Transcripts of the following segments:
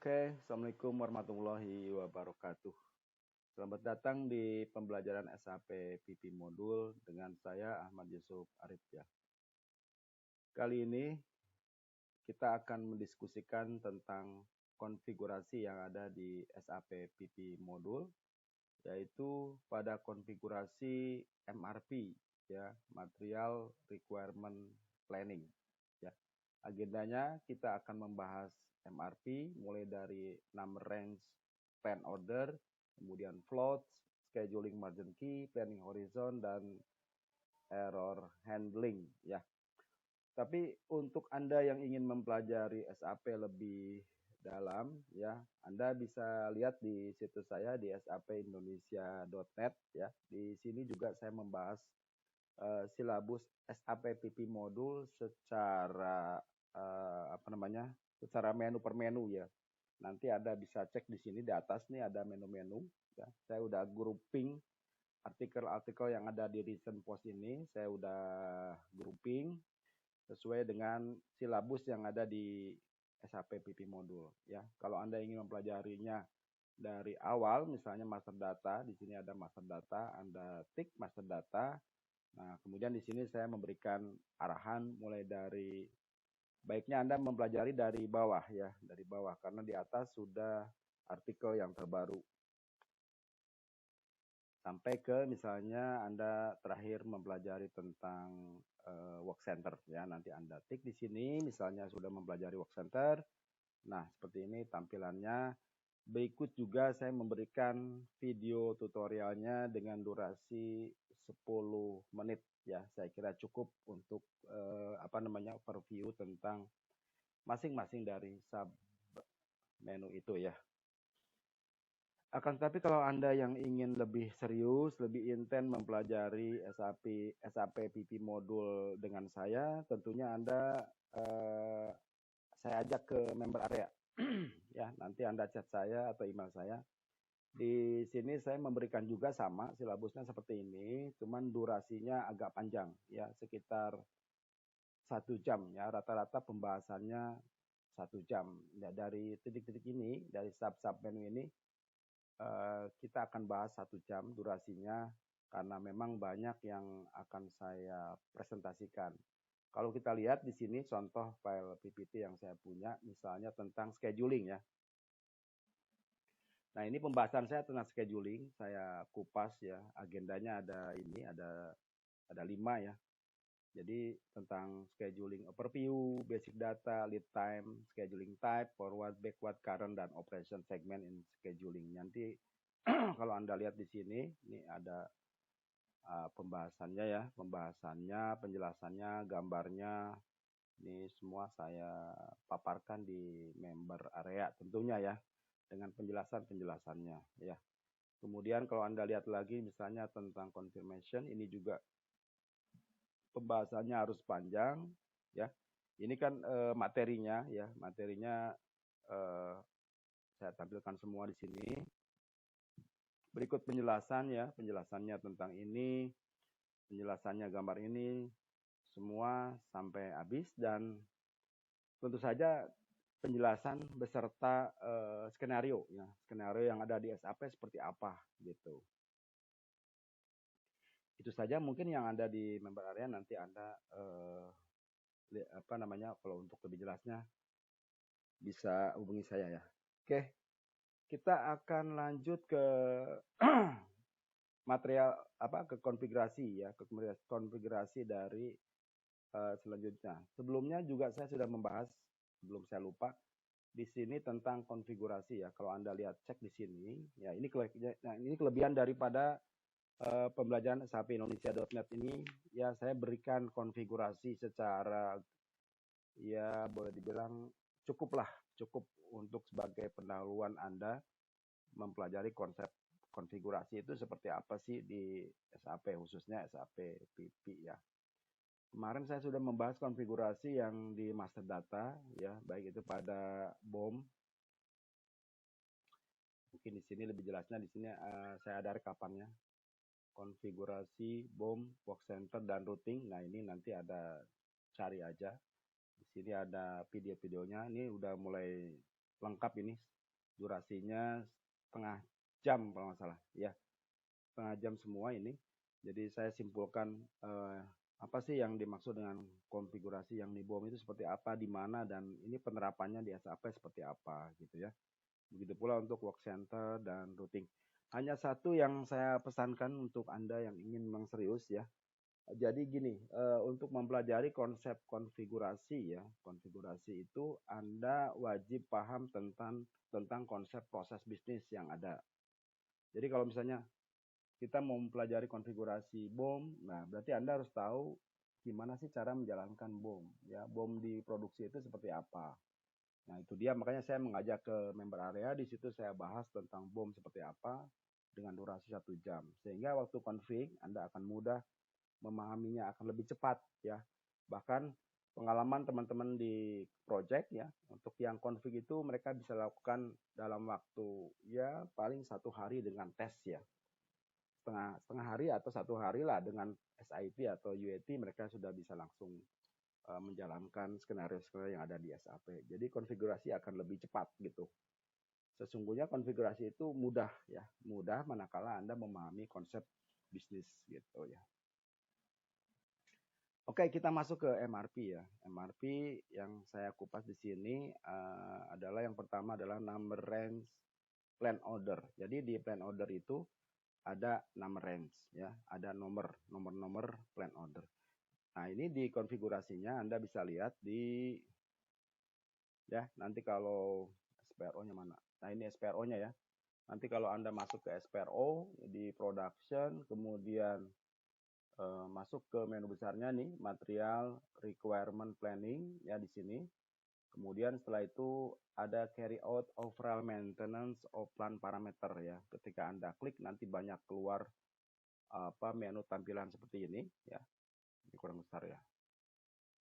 Oke, Assalamualaikum warahmatullahi wabarakatuh. Selamat datang di pembelajaran SAP PP Modul dengan saya Ahmad Yusuf Arif ya. Kali ini kita akan mendiskusikan tentang konfigurasi yang ada di SAP PP Modul, yaitu pada konfigurasi MRP ya, Material Requirement Planning ya. Agendanya kita akan membahas MRP mulai dari number range, plan order, kemudian floats, scheduling margin key, planning horizon, dan error handling ya. Tapi untuk Anda yang ingin mempelajari SAP lebih dalam ya, Anda bisa lihat di situs saya di sapindonesia.net ya. Di sini juga saya membahas silabus SAP PP modul secara secara menu per menu ya. Nanti Anda bisa cek di sini di atas nih ada menu-menu ya. Saya udah grouping artikel-artikel yang ada di recent post ini, saya udah grouping sesuai dengan silabus yang ada di SAP PP modul ya. Kalau Anda ingin mempelajarinya dari awal, misalnya master data, di sini ada master data, Anda tik master data. Nah, kemudian di sini saya memberikan arahan mulai dari baiknya Anda mempelajari dari bawah ya, dari bawah karena di atas sudah artikel yang terbaru. Sampai ke misalnya Anda terakhir mempelajari tentang work center ya, nanti Anda tik di sini misalnya sudah mempelajari work center. Nah, seperti ini tampilannya. Berikut juga saya memberikan video tutorialnya dengan durasi 10 menit ya. Saya kira cukup untuk overview tentang masing-masing dari sub menu itu ya. Akan tetapi kalau Anda yang ingin lebih serius, lebih intens mempelajari SAP PP modul dengan saya, tentunya Anda saya ajak ke member area. Ya, nanti Anda chat saya atau email saya. Di sini saya memberikan juga sama silabusnya seperti ini, cuman durasinya agak panjang ya, sekitar 1 jam ya, rata-rata pembahasannya 1 jam. Ya, dari titik-titik ini, dari sub-sub menu ini kita akan bahas 1 jam durasinya karena memang banyak yang akan saya presentasikan. Kalau kita lihat di sini contoh file PPT yang saya punya, misalnya tentang scheduling ya. Nah, ini pembahasan saya tentang scheduling, saya kupas ya, agendanya ada 5 ya. Jadi tentang scheduling overview, basic data, lead time, scheduling type, forward, backward, current, dan operation segment in scheduling. Nanti kalau Anda lihat di sini, ini ada pembahasannya ya, penjelasannya, gambarnya, ini semua saya paparkan di member area tentunya ya, dengan penjelasannya ya. Kemudian kalau Anda lihat lagi misalnya tentang confirmation, ini juga pembahasannya harus panjang ya. Ini kan materinya ya, saya tampilkan semua di sini. Berikut penjelasan ya, penjelasannya tentang ini, penjelasannya gambar ini, semua sampai habis, dan tentu saja penjelasan beserta skenario ya, skenario yang ada di SAP seperti apa gitu. Itu saja mungkin yang ada di member area, nanti Anda kalau untuk lebih jelasnya bisa hubungi saya ya. Oke, kita akan lanjut ke material ke konfigurasi ya, ke konfigurasi dari selanjutnya. Sebelumnya juga saya sudah membahas, sebelum saya lupa, di sini tentang konfigurasi ya. Kalau Anda lihat cek di sini, ya ini kelebihan daripada pembelajaran sapindonesia.net ini ya, saya berikan konfigurasi secara ya boleh dibilang cukup untuk sebagai pendahuluan Anda mempelajari konsep konfigurasi itu seperti apa sih di SAP, khususnya SAP PP ya. Kemarin saya sudah membahas konfigurasi yang di master data ya, baik itu pada BOM. Mungkin di sini lebih jelasnya, di sini saya ada rekapannya. Konfigurasi BOM, work center, dan routing. Nah, ini nanti ada, cari aja. Di sini ada video-videonya. Ini udah mulai lengkap ini durasinya setengah jam kalau nggak salah ya, setengah jam semua ini. Jadi saya simpulkan apa sih yang dimaksud dengan konfigurasi yang di BOM itu seperti apa, di mana, dan ini penerapannya di SAP seperti apa gitu ya. Begitu pula untuk work center dan routing. Hanya satu yang saya pesankan untuk Anda yang ingin memang serius ya. Jadi gini, untuk mempelajari konsep konfigurasi ya, konfigurasi itu Anda wajib paham tentang konsep proses bisnis yang ada. Jadi kalau misalnya kita mau mempelajari konfigurasi BOM, nah berarti Anda harus tahu gimana sih cara menjalankan BOM. Ya, BOM di produksi itu seperti apa. Nah itu dia, makanya saya mengajak ke member area, di situ saya bahas tentang BOM seperti apa dengan durasi 1 jam. Sehingga waktu config Anda akan mudah memahaminya, akan lebih cepat ya. Bahkan pengalaman teman-teman di project ya, untuk yang config itu mereka bisa lakukan dalam waktu ya paling 1 hari dengan tes ya. Setengah hari atau 1 hari lah dengan SIP atau UAT, mereka sudah bisa langsung menjalankan skenario-skenario yang ada di SAP. Jadi konfigurasi akan lebih cepat gitu. Sesungguhnya konfigurasi itu mudah ya, mudah manakala Anda memahami konsep bisnis gitu ya. Oke, kita masuk ke MRP ya. MRP yang saya kupas di sini adalah yang pertama adalah number range plan order. Jadi di plan order itu ada number range ya, ada nomor plan order. Nah, ini di konfigurasinya Anda bisa lihat di ya, nanti kalau SPRO-nya mana? Nah, ini SPRO-nya ya. Nanti kalau Anda masuk ke SPRO di production, kemudian masuk ke menu besarnya nih, material requirement planning ya di sini. Kemudian setelah itu ada carry out overall maintenance of plan parameter ya. Ketika Anda klik nanti banyak keluar menu tampilan seperti ini ya. Ini kurang besar ya.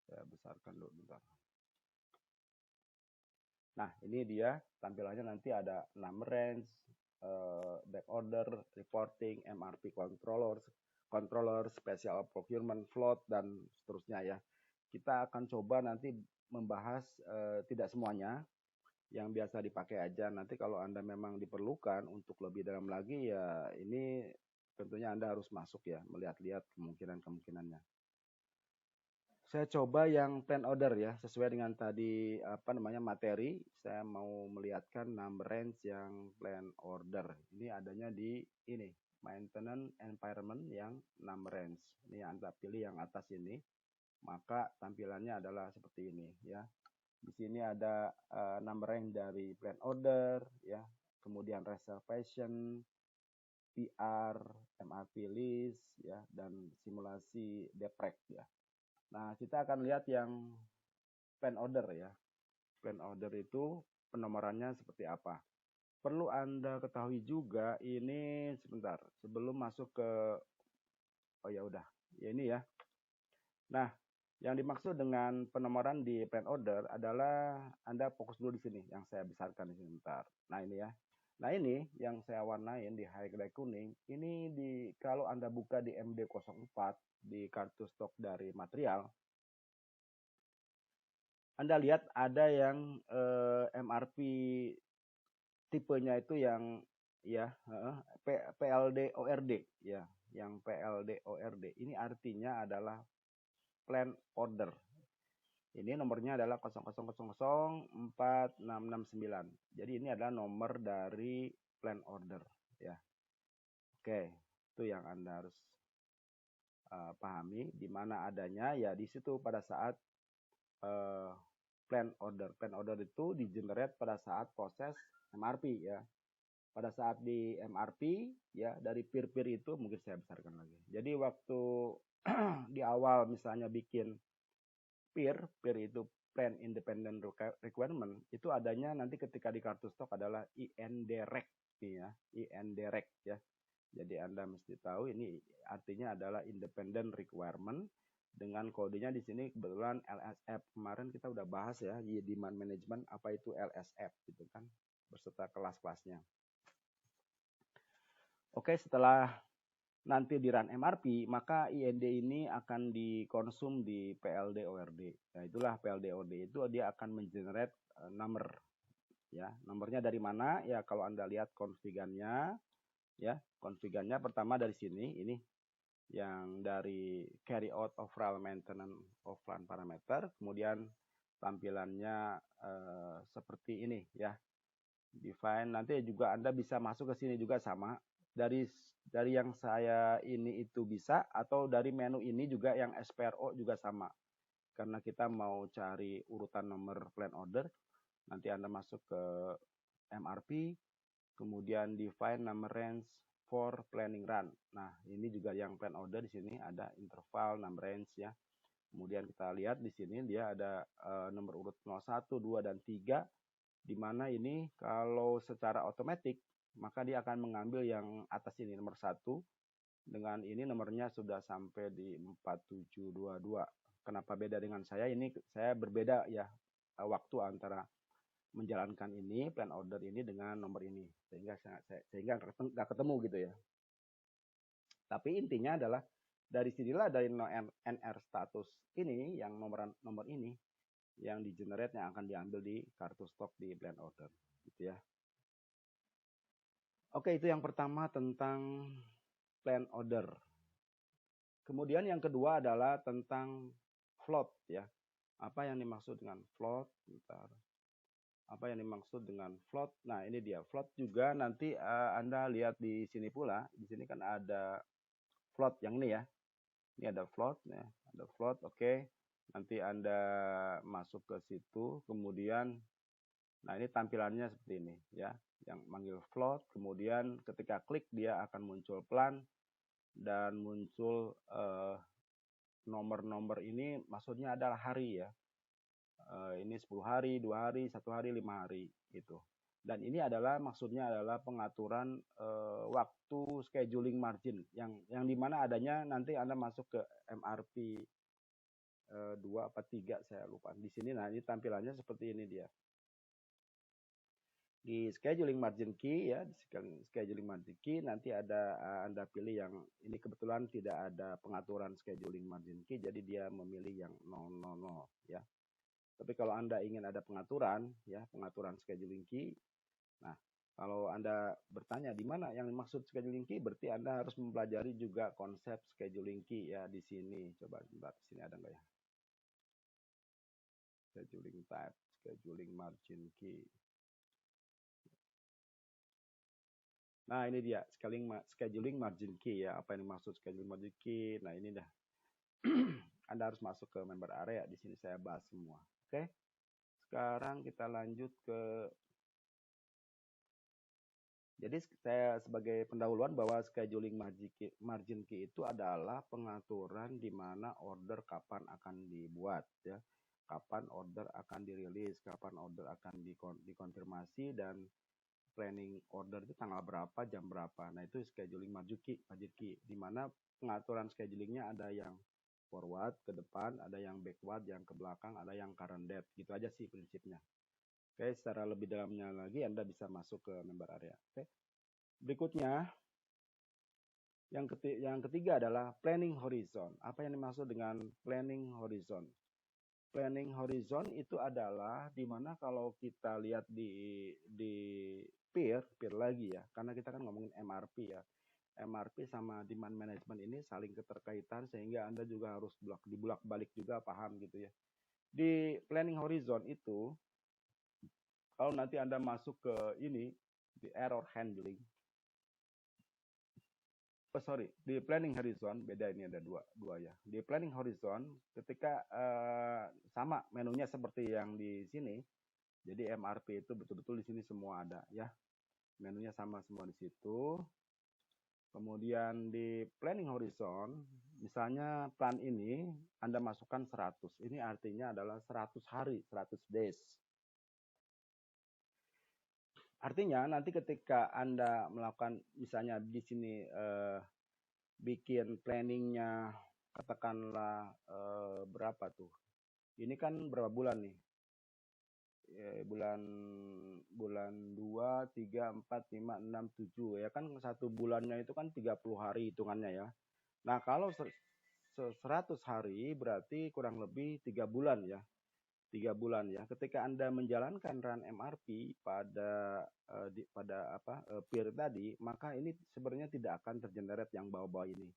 Saya besarkan dulu bentar. Nah, ini dia tampilannya, nanti ada number range, back order, reporting, MRP controller, special procurement float, dan seterusnya ya. Kita akan coba nanti membahas tidak semuanya, yang biasa dipakai aja. Nanti kalau Anda memang diperlukan untuk lebih dalam lagi ya, ini tentunya Anda harus masuk ya, melihat-lihat kemungkinan-kemungkinannya. Saya coba yang plan order ya, sesuai dengan tadi materi. Saya mau melihatkan number range yang plan order. Ini adanya di ini, maintenance environment yang number range. Ini Anda pilih yang atas ini, maka tampilannya adalah seperti ini ya. Di sini ada number range dari plan order ya, kemudian reservation, PR, MRP list ya, dan simulasi deprec ya. Nah, kita akan lihat yang plan order ya. Plan order itu penomorannya seperti apa. Perlu Anda ketahui juga ini, sebentar, sebelum masuk ke, oh ya udah, ya ini ya. Nah, yang dimaksud dengan penomoran di plan order adalah Anda fokus dulu di sini, yang saya besarkan di sini bentar. Nah, ini ya. Nah, ini yang saya warnain di highlight kuning, ini kalau Anda buka di MD04 di kartu stok dari material, Anda lihat ada yang MRP tipenya itu yang ya PLD ORD ya, yang PLD ORD. Ini artinya adalah plan order. Ini nomornya adalah 00004669. Jadi ini adalah nomor dari plan order ya. Oke, itu yang Anda harus pahami, di mana adanya ya di situ pada saat plan order. Plan order itu di-generate pada saat proses MRP ya. Pada saat di MRP ya, dari peer-peer itu mungkin saya besarkan lagi. Jadi waktu di awal misalnya bikin peer itu plan independent requirement, itu adanya nanti ketika di kartu stok adalah INDREC ya, INDREC ya. Jadi Anda mesti tahu ini artinya adalah independent requirement, dengan kodenya di sini kebetulan LSF. Kemarin kita udah bahas ya di demand management apa itu LSF gitu kan, beserta kelas-kelasnya. Oke, setelah nanti di run MRP, maka IND ini akan dikonsum di PLD ORD. Nah, itulah PLD ORD itu dia akan mengenerate number ya. Nomornya dari mana? Ya kalau Anda lihat konfigannya, ya konfigannya pertama dari sini, ini yang dari carry out overall maintenance offline parameter, kemudian tampilannya seperti ini ya. Define, nanti juga Anda bisa masuk ke sini juga sama. Dari yang saya ini itu bisa, atau dari menu ini juga yang SPRO juga sama. Karena kita mau cari urutan nomor plan order, nanti Anda masuk ke MRP, kemudian define number range for planning run. Nah, ini juga yang plan order di sini ada interval number range ya. Kemudian kita lihat di sini dia ada nomor urut 01, 2 dan 3, di mana ini kalau secara otomatis maka dia akan mengambil yang atas ini nomor 1, dengan ini nomornya sudah sampai di 4722. Kenapa beda dengan saya? Ini saya berbeda ya waktu antara menjalankan ini plan order ini dengan nomor ini, sehingga nggak ketemu gitu ya. Tapi intinya adalah dari sinilah, dari NR status ini yang nomor ini yang di generate yang akan diambil di kartu stok di plan order gitu ya. Oke, itu yang pertama tentang plan order. Kemudian yang kedua adalah tentang float ya. Apa yang dimaksud dengan float? Bentar. Apa yang dimaksud dengan float? Nah, ini dia. Float juga nanti Anda lihat di sini pula. Di sini kan ada float yang ini ya. Ini ada float ya. Ada float, oke. Nanti Anda masuk ke situ, kemudian nah ini tampilannya seperti ini ya. Yang manggil float, kemudian ketika klik dia akan muncul plan dan muncul nomor-nomor ini maksudnya adalah hari ya. Ini 10 hari, 2 hari, 1 hari, 5 hari gitu. Dan ini adalah maksudnya adalah pengaturan waktu scheduling margin yang dimana adanya nanti Anda masuk ke MRP 2 apa 3 saya lupa. Di sini nah ini tampilannya seperti ini dia. Di scheduling margin key ya, di scheduling margin key nanti ada Anda pilih yang ini, kebetulan tidak ada pengaturan scheduling margin key jadi dia memilih yang 000 ya. Tapi kalau Anda ingin ada pengaturan ya, pengaturan scheduling key. Nah, kalau Anda bertanya di mana yang dimaksud scheduling key, berarti Anda harus mempelajari juga konsep scheduling key ya di sini. Coba di sini ada nggak ya? Scheduling type, scheduling margin key. Nah, ini dia scheduling margin key ya. Apa yang dimaksud scheduling margin key? Nah, ini dah. Anda harus masuk ke member area. Di sini saya bahas semua. Oke. Sekarang kita lanjut ke, jadi saya sebagai pendahuluan bahwa scheduling margin key itu adalah pengaturan di mana order kapan akan dibuat ya. Kapan order akan dirilis, kapan order akan dikonfirmasi, dan planning order itu tanggal berapa, jam berapa. Nah, itu scheduling margin key, di mana pengaturan schedulingnya ada yang forward ke depan, ada yang backward, yang ke belakang, ada yang current date. Gitu aja sih prinsipnya. Oke, secara lebih dalamnya lagi Anda bisa masuk ke member area. Oke. Berikutnya, yang ketiga adalah planning horizon. Apa yang dimaksud dengan planning horizon? Planning horizon itu adalah dimana kalau kita lihat di peer lagi ya, karena kita kan ngomongin MRP ya. MRP sama demand management ini saling keterkaitan sehingga Anda juga harus dibulak-balik juga paham gitu ya. Di planning horizon itu, kalau nanti Anda masuk ke ini, di error handling, di planning horizon, beda, ini ada dua ya. Di planning horizon, ketika sama menunya seperti yang di sini, jadi MRP itu betul-betul di sini semua ada ya. Menunya sama semua di situ. Kemudian di planning horizon, misalnya plan ini Anda masukkan 100. Ini artinya adalah 100 hari, 100 days. Artinya nanti ketika Anda melakukan misalnya di sini bikin planningnya katakanlah berapa tuh? Ini kan berapa bulan nih? Bulan 2, 3, 4, 5, 6, 7 ya kan, satu bulannya itu kan 30 hari hitungannya ya. Nah, kalau 100 hari berarti kurang lebih 3 bulan ya. 3 bulan ya. Ketika Anda menjalankan run MRP pada peer tadi, maka ini sebenarnya tidak akan tergenerate yang bawah-bawah ini.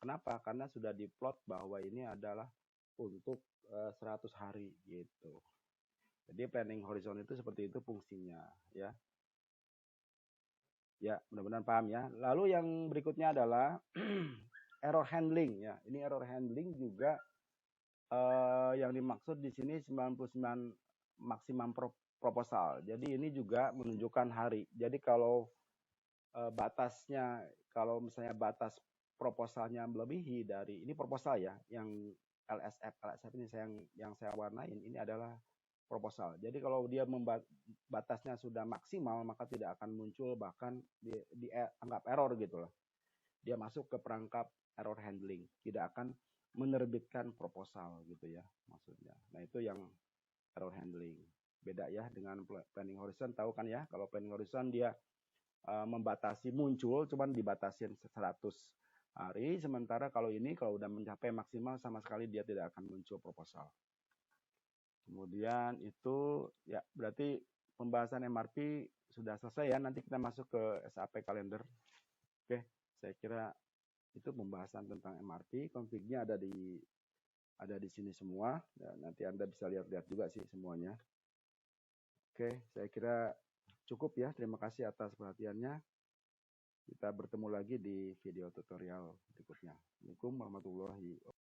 Kenapa? Karena sudah diplot bahwa ini adalah untuk 100 hari gitu. Jadi planning horizon itu seperti itu fungsinya ya. Ya, mudah-mudahan paham ya. Lalu yang berikutnya adalah error handling ya. Ini error handling juga yang dimaksud di sini 99 maksimum proposal. Jadi ini juga menunjukkan hari. Jadi kalau batasnya, kalau misalnya batas proposalnya melebihi dari, ini proposal ya, yang LSF ini yang saya warnain ini adalah proposal. Jadi kalau dia batasnya sudah maksimal, maka tidak akan muncul, bahkan dianggap error gitu loh. Dia masuk ke perangkap error handling, tidak akan menerbitkan proposal gitu ya maksudnya. Nah itu yang error handling. Beda ya dengan planning horizon, tahu kan ya, kalau planning horizon dia membatasi muncul, cuman dibatasin 100 hari, sementara kalau ini kalau udah mencapai maksimal sama sekali dia tidak akan muncul proposal. Kemudian itu ya berarti pembahasan MRP sudah selesai ya, nanti kita masuk ke SAP kalender. Oke, saya kira itu pembahasan tentang MRP, config-nya ada di sini semua. Ya, nanti Anda bisa lihat-lihat juga sih semuanya. Oke, saya kira cukup ya. Terima kasih atas perhatiannya. Kita bertemu lagi di video tutorial berikutnya. Assalamualaikum warahmatullahi wabarakatuh.